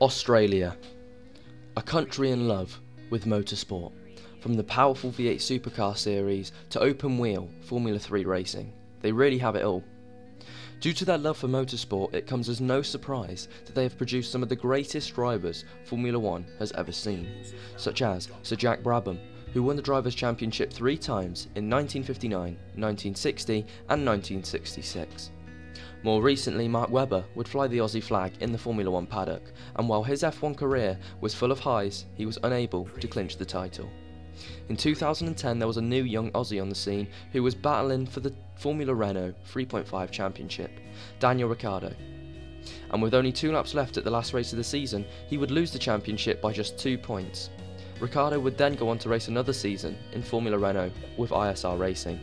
Australia, a country in love with motorsport, from the powerful V8 supercar series to open wheel Formula 3 racing. They really have it all. Due to their love for motorsport, it comes as no surprise that they have produced some of the greatest drivers Formula 1 has ever seen, such as Sir Jack Brabham, who won the Drivers' Championship 3 times in 1959, 1960 and 1966. More recently, Mark Webber would fly the Aussie flag in the Formula 1 paddock, and while his F1 career was full of highs, he was unable to clinch the title. In 2010, there was a new young Aussie on the scene who was battling for the Formula Renault 3.5 Championship, Daniel Ricciardo. And with only 2 laps left at the last race of the season, he would lose the championship by just 2 points. Ricciardo would then go on to race another season in Formula Renault with ISR Racing.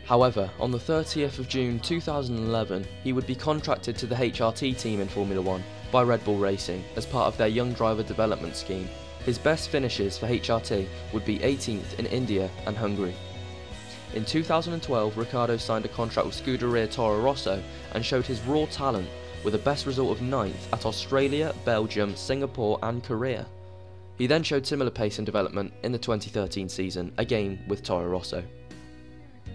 However, on the 30th of June 2011, he would be contracted to the HRT team in Formula 1 by Red Bull Racing as part of their young driver development scheme. His best finishes for HRT would be 18th in India and Hungary. In 2012, Ricciardo signed a contract with Scuderia Toro Rosso and showed his raw talent with a best result of 9th at Australia, Belgium, Singapore and Korea. He then showed similar pace and development in the 2013 season, again with Toro Rosso.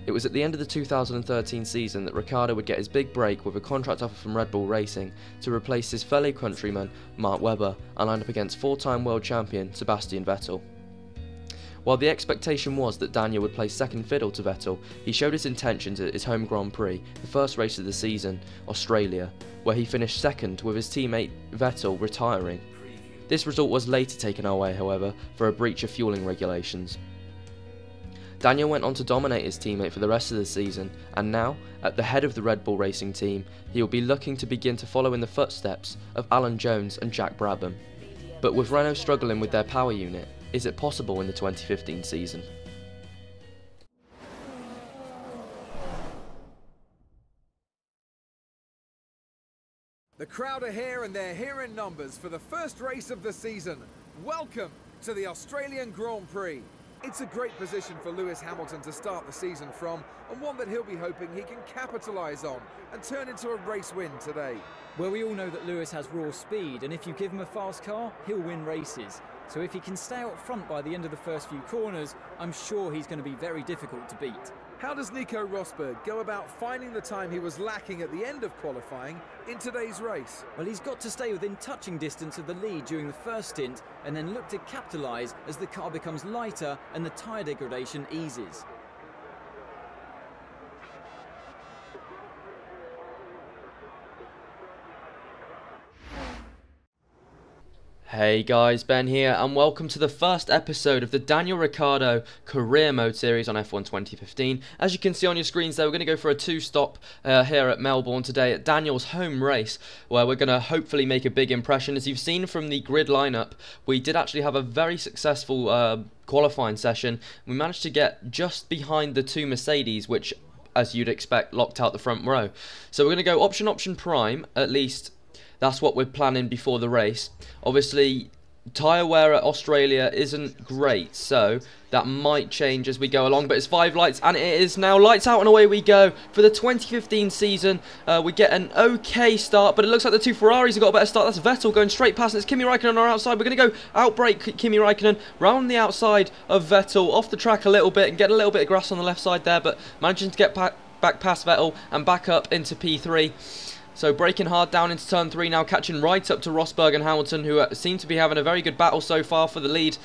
It was at the end of the 2013 season that Ricciardo would get his big break with a contract offer from Red Bull Racing to replace his fellow countryman Mark Webber and line up against 4-time world champion Sebastian Vettel. While the expectation was that Daniel would play second fiddle to Vettel, he showed his intentions at his home Grand Prix, the first race of the season, Australia, where he finished second with his teammate Vettel retiring. This result was later taken away, however, for a breach of fueling regulations. Daniel went on to dominate his teammate for the rest of the season, and now, at the head of the Red Bull Racing team, he will be looking to begin to follow in the footsteps of Alan Jones and Jack Brabham. But with Renault struggling with their power unit, is it possible in the 2015 season? The crowd are here and they're here in numbers for the first race of the season. Welcome to the Australian Grand Prix. It's a great position for Lewis Hamilton to start the season from, and one that he'll be hoping he can capitalise on and turn into a race win today. Well, we all know that Lewis has raw speed, and if you give him a fast car, he'll win races. So if he can stay out front by the end of the first few corners, I'm sure he's going to be very difficult to beat. How does Nico Rosberg go about finding the time he was lacking at the end of qualifying in today's race? Well, he's got to stay within touching distance of the lead during the first stint and then look to capitalise as the car becomes lighter and the tyre degradation eases. Hey guys, Ben here and welcome to the first episode of the Daniel Ricciardo Career Mode series on F1 2015. As you can see on your screens there, we're going to go for a 2-stop here at Melbourne today at Daniel's home race, where we're going to hopefully make a big impression. As you've seen from the grid lineup, we did actually have a very successful qualifying session. We managed to get just behind the 2 Mercedes, which, as you'd expect, locked out the front row. So we're going to go option prime, at least. That's what we're planning before the race. Obviously, tyre wear at Australia isn't great, so that might change as we go along. But it's 5 lights, and it is now lights out, and away we go for the 2015 season. We get an okay start, but it looks like the 2 Ferraris have got a better start. That's Vettel going straight past, and it's Kimi Raikkonen on our outside. We're going to go outbrake Kimi Raikkonen round the outside of Vettel, off the track a little bit, and get a little bit of grass on the left side there, but managing to get back past Vettel and back up into P3. So braking hard down into turn 3 now, catching right up to Rosberg and Hamilton, who seem to be having a very good battle so far for the lead.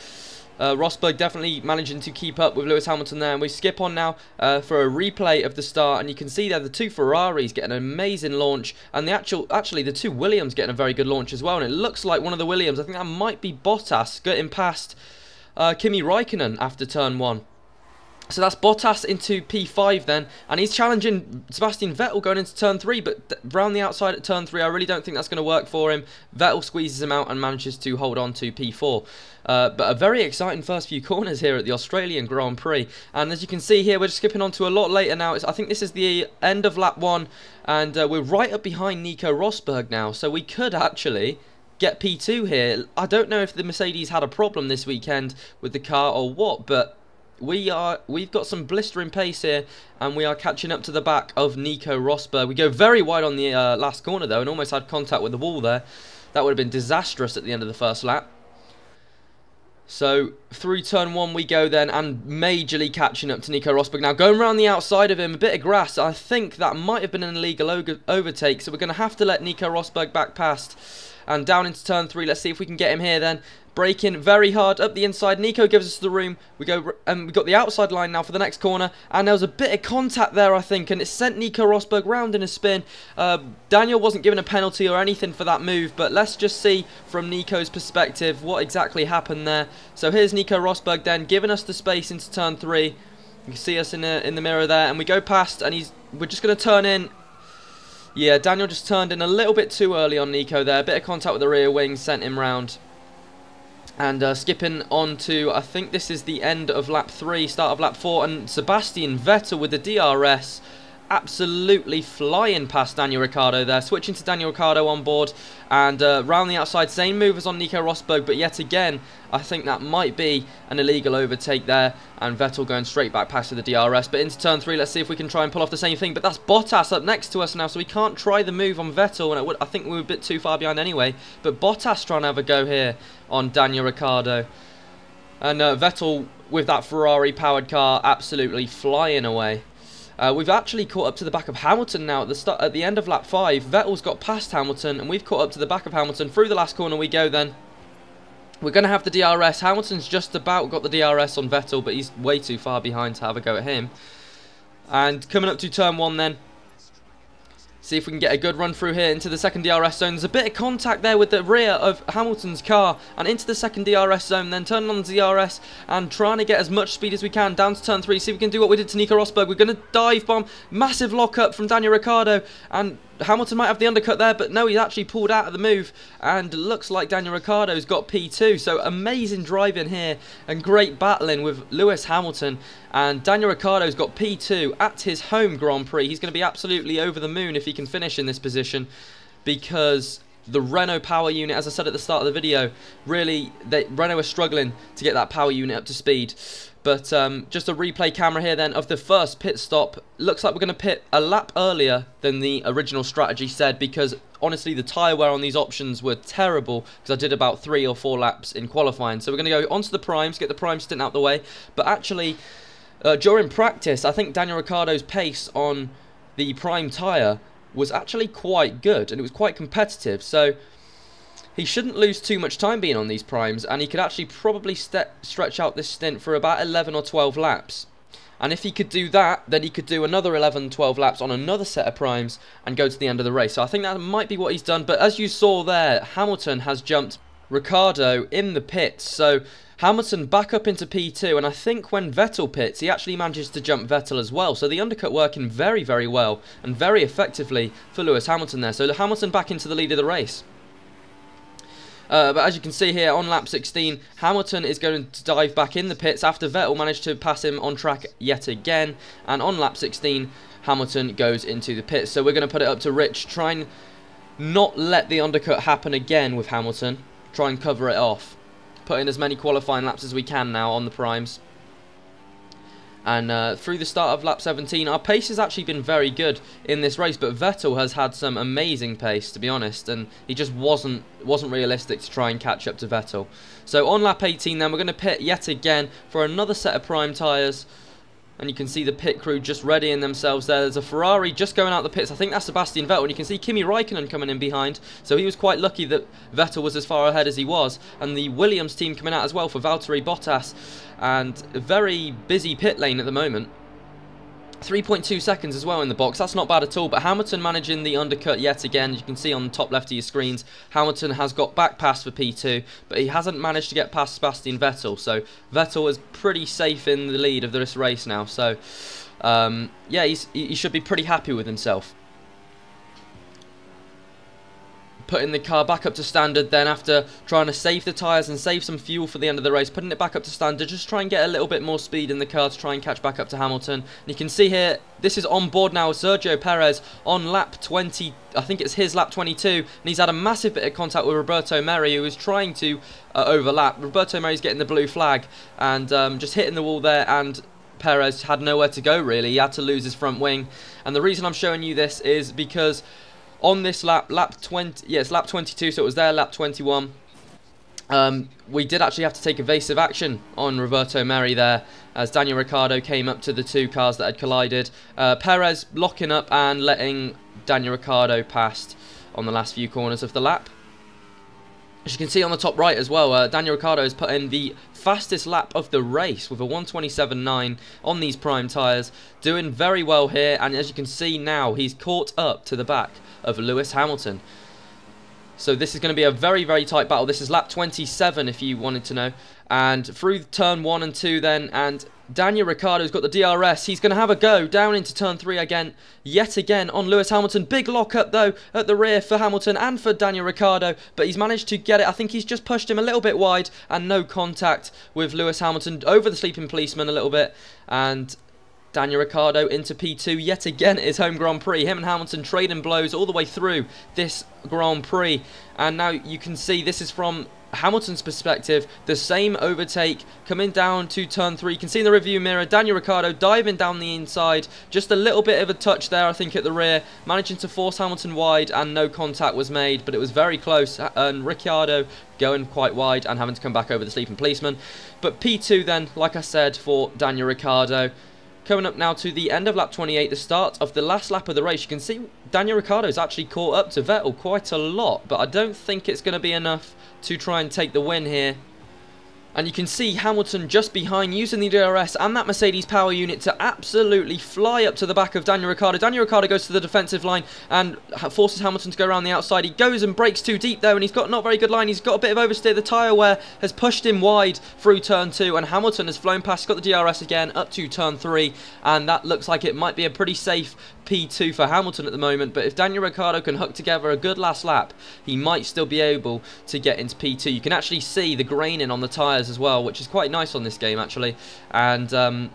Rosberg definitely managing to keep up with Lewis Hamilton there, and we skip on now for a replay of the start, and you can see there the 2 Ferraris getting an amazing launch, and the actually the 2 Williams getting a very good launch as well, and it looks like one of the Williams, I think that might be Bottas, getting past Kimi Raikkonen after turn 1. So that's Bottas into P5 then, and he's challenging Sebastian Vettel going into turn 3, but round the outside at turn 3, I really don't think that's going to work for him. Vettel squeezes him out and manages to hold on to P4. But a very exciting first few corners here at the Australian Grand Prix, and as you can see here, we're just skipping on to a lot later now. I think this is the end of lap 1, and we're right up behind Nico Rosberg now, so we could actually get P2 here. I don't know if the Mercedes had a problem this weekend with the car or what, but we've got some blistering pace here, and we are catching up to the back of Nico Rosberg. We go very wide on the last corner though, and almost had contact with the wall there. That would have been disastrous at the end of the first lap. So through turn 1 we go then, and majorly catching up to Nico Rosberg. Now going around the outside of him, a bit of grass. I think that might have been an illegal overtake, so we're going to have to let Nico Rosberg back past. And down into turn 3, let's see if we can get him here then. Braking very hard up the inside. Nico gives us the room. We go, and we've got the outside line now for the next corner. And there was a bit of contact there, I think, and it sent Nico Rosberg round in a spin. Daniel wasn't given a penalty or anything for that move, but let's just see from Nico's perspective what exactly happened there. So here's Nico Rosberg then giving us the space into turn 3. You can see us in the mirror there, and we go past, and we're just going to turn in. Yeah, Daniel just turned in a little bit too early on Nico there. A bit of contact with the rear wing sent him round. And skipping on to, I think this is the end of lap 3, start of lap 4, and Sebastian Vettel with the DRS absolutely flying past Daniel Ricciardo there, switching to Daniel Ricciardo on board, and round the outside, same move as on Nico Rosberg, but yet again, I think that might be an illegal overtake there, and Vettel going straight back past with the DRS. But into turn 3, let's see if we can try and pull off the same thing, but that's Bottas up next to us now, so we can't try the move on Vettel, and I think we were a bit too far behind anyway, but Bottas trying to have a go here on Daniel Ricciardo. And Vettel with that Ferrari powered car absolutely flying away. We've actually caught up to the back of Hamilton now at the end of lap 5. Vettel's got past Hamilton, and we've caught up to the back of Hamilton. Through the last corner we go then. We're going to have the DRS. Hamilton's just about got the DRS on Vettel, but he's way too far behind to have a go at him. And coming up to turn 1 then. See if we can get a good run through here into the second DRS zone. There's a bit of contact there with the rear of Hamilton's car, and into the second DRS zone, then turning on the DRS and trying to get as much speed as we can down to turn 3. See if we can do what we did to Nico Rosberg. We're going to dive bomb, massive lock up from Daniel Ricciardo, and Hamilton might have the undercut there, but no, he's actually pulled out of the move, and looks like Daniel Ricciardo's got P2. So amazing driving here and great battling with Lewis Hamilton, and Daniel Ricciardo's got P2 at his home Grand Prix. He's going to be absolutely over the moon if he can finish in this position, because the Renault power unit, as I said at the start of the video, really, Renault are struggling to get that power unit up to speed. But just a replay camera here then of the first pit stop. Looks like we're going to pit a lap earlier than the original strategy said, because honestly the tyre wear on these options were terrible, because I did about 3 or 4 laps in qualifying. So we're going to go onto the primes, get the prime stint out the way. But actually, during practice, I think Daniel Ricciardo's pace on the prime tyre was actually quite good, and it was quite competitive. So he shouldn't lose too much time being on these primes, and he could actually probably stretch out this stint for about 11 or 12 laps. And if he could do that, then he could do another 11, 12 laps on another set of primes and go to the end of the race. So I think that might be what he's done. But as you saw there, Hamilton has jumped Ricciardo in the pits. So Hamilton back up into P2, and I think when Vettel pits, he actually manages to jump Vettel as well. So the undercut working very, very well and very effectively for Lewis Hamilton there. So Hamilton back into the lead of the race. But as you can see here, on lap 16, Hamilton is going to dive back in the pits after Vettel managed to pass him on track yet again. And on lap 16, Hamilton goes into the pits. So we're going to put it up to Rich, try and not let the undercut happen again with Hamilton. Try and cover it off. Put in as many qualifying laps as we can now on the primes. And through the start of lap 17, our pace has actually been very good in this race, but Vettel has had some amazing pace, to be honest, and he just wasn't realistic to try and catch up to Vettel. So on lap 18 then, we're going to pit yet again for another set of prime tyres. And you can see the pit crew just readying themselves there. There's a Ferrari just going out the pits. I think that's Sebastian Vettel. And you can see Kimi Raikkonen coming in behind. So he was quite lucky that Vettel was as far ahead as he was. And the Williams team coming out as well for Valtteri Bottas. And a very busy pit lane at the moment. 3.2 seconds as well in the box. That's not bad at all. But Hamilton managing the undercut yet again. You can see on the top left of your screens, Hamilton has got back past for P2, but he hasn't managed to get past Sebastian Vettel. So Vettel is pretty safe in the lead of this race now. So yeah, he should be pretty happy with himself. Putting the car back up to standard then, after trying to save the tyres and save some fuel for the end of the race, putting it back up to standard, just try and get a little bit more speed in the car to try and catch back up to Hamilton. And you can see here, this is on board now, Sergio Perez on lap 20, I think it's his lap 22, and he's had a massive bit of contact with Roberto Merhi, who is trying to overlap. Roberto Merri's getting the blue flag and just hitting the wall there, and Perez had nowhere to go really. He had to lose his front wing. And the reason I'm showing you this is because on this lap 20, yeah, it's lap 22, so it was their lap 21. We did actually have to take evasive action on Roberto Merri there, as Daniel Ricciardo came up to the two cars that had collided. Perez locking up and letting Daniel Ricciardo pass on the last few corners of the lap. As you can see on the top right as well, Daniel Ricciardo has put in the fastest lap of the race with a 1:27.9 on these prime tyres. Doing very well here, and as you can see now, he's caught up to the back of Lewis Hamilton. So this is going to be a very, very tight battle. This is lap 27 if you wanted to know. And through turn 1 and 2 then, and Daniel Ricciardo's got the DRS. He's going to have a go down into turn 3 again, yet again on Lewis Hamilton. Big lock up though at the rear for Hamilton and for Daniel Ricciardo, but he's managed to get it. I think he's just pushed him a little bit wide, and no contact with Lewis Hamilton over the sleeping policeman a little bit. And Daniel Ricciardo into P2 yet again at his home Grand Prix. Him and Hamilton trading blows all the way through this Grand Prix. And now you can see this is from Hamilton's perspective, the same overtake coming down to turn 3. You can see in the review mirror Daniel Ricciardo diving down the inside, just a little bit of a touch there I think at the rear, managing to force Hamilton wide, and no contact was made, but it was very close, and Ricciardo going quite wide and having to come back over the sleeping policeman. But P2 then, like I said, for Daniel Ricciardo. Coming up now to the end of lap 28, the start of the last lap of the race. You can see Daniel Ricciardo's actually caught up to Vettel quite a lot, but I don't think it's going to be enough to try and take the win here. And you can see Hamilton just behind, using the DRS and that Mercedes power unit to absolutely fly up to the back of Daniel Ricciardo. Daniel Ricciardo goes to the defensive line and forces Hamilton to go around the outside. He goes and breaks too deep though, and he's got not very good line. He's got a bit of oversteer. The tyre wear has pushed him wide through turn 2, and Hamilton has flown past. He's got the DRS again up to turn 3, and that looks like it might be a pretty safe P2 for Hamilton at the moment. But if Daniel Ricciardo can hook together a good last lap, he might still be able to get into P2. You can actually see the graining on the tyres as well, which is quite nice on this game actually. And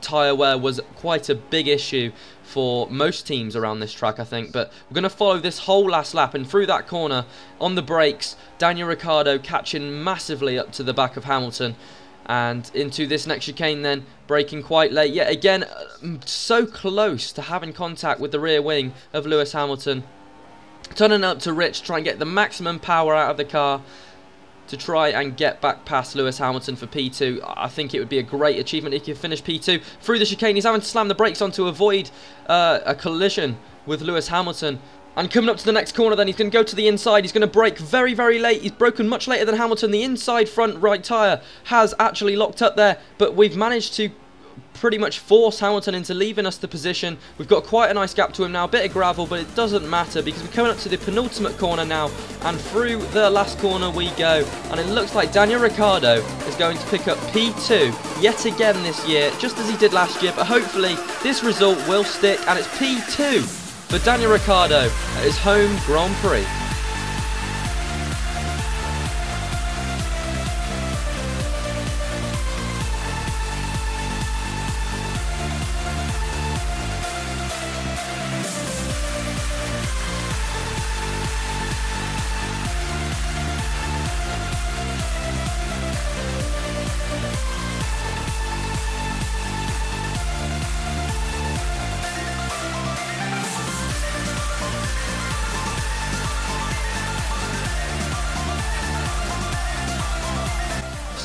tyre wear was quite a big issue for most teams around this track, I think. But we're going to follow this whole last lap, and through that corner on the brakes, Daniel Ricciardo catching massively up to the back of Hamilton. And into this next chicane then, braking quite late. Yet again, so close to having contact with the rear wing of Lewis Hamilton. Turning up to Rich, try and get the maximum power out of the car to try and get back past Lewis Hamilton for P2. I think it would be a great achievement if he could finish P2. Through the chicane, he's having to slam the brakes on to avoid a collision with Lewis Hamilton. And coming up to the next corner then, he's going to go to the inside. He's going to brake very, very late. He's broken much later than Hamilton. The inside front right tyre has actually locked up there, but we've managed to pretty much force Hamilton into leaving us the position. We've got quite a nice gap to him now, a bit of gravel, but it doesn't matter because we're coming up to the penultimate corner now, and through the last corner we go, and it looks like Daniel Ricciardo is going to pick up P2 yet again this year, just as he did last year. But hopefully this result will stick, and it's P2 for Daniel Ricciardo at his home Grand Prix.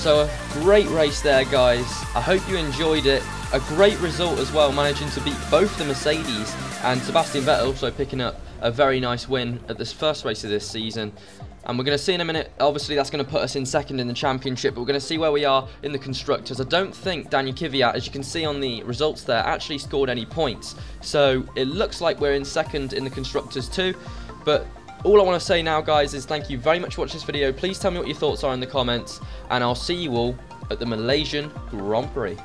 So a great race there, guys. I hope you enjoyed it. A great result as well, managing to beat both the Mercedes, and Sebastian Vettel also picking up a very nice win at this first race of this season. And we're going to see in a minute, obviously that's going to put us in second in the championship, but we're going to see where we are in the constructors. I don't think Daniel Kvyat, as you can see on the results there, actually scored any points. So it looks like we're in second in the constructors too. But all I want to say now, guys, is thank you very much for watching this video. Please tell me what your thoughts are in the comments, and I'll see you all at the Malaysian Grand Prix.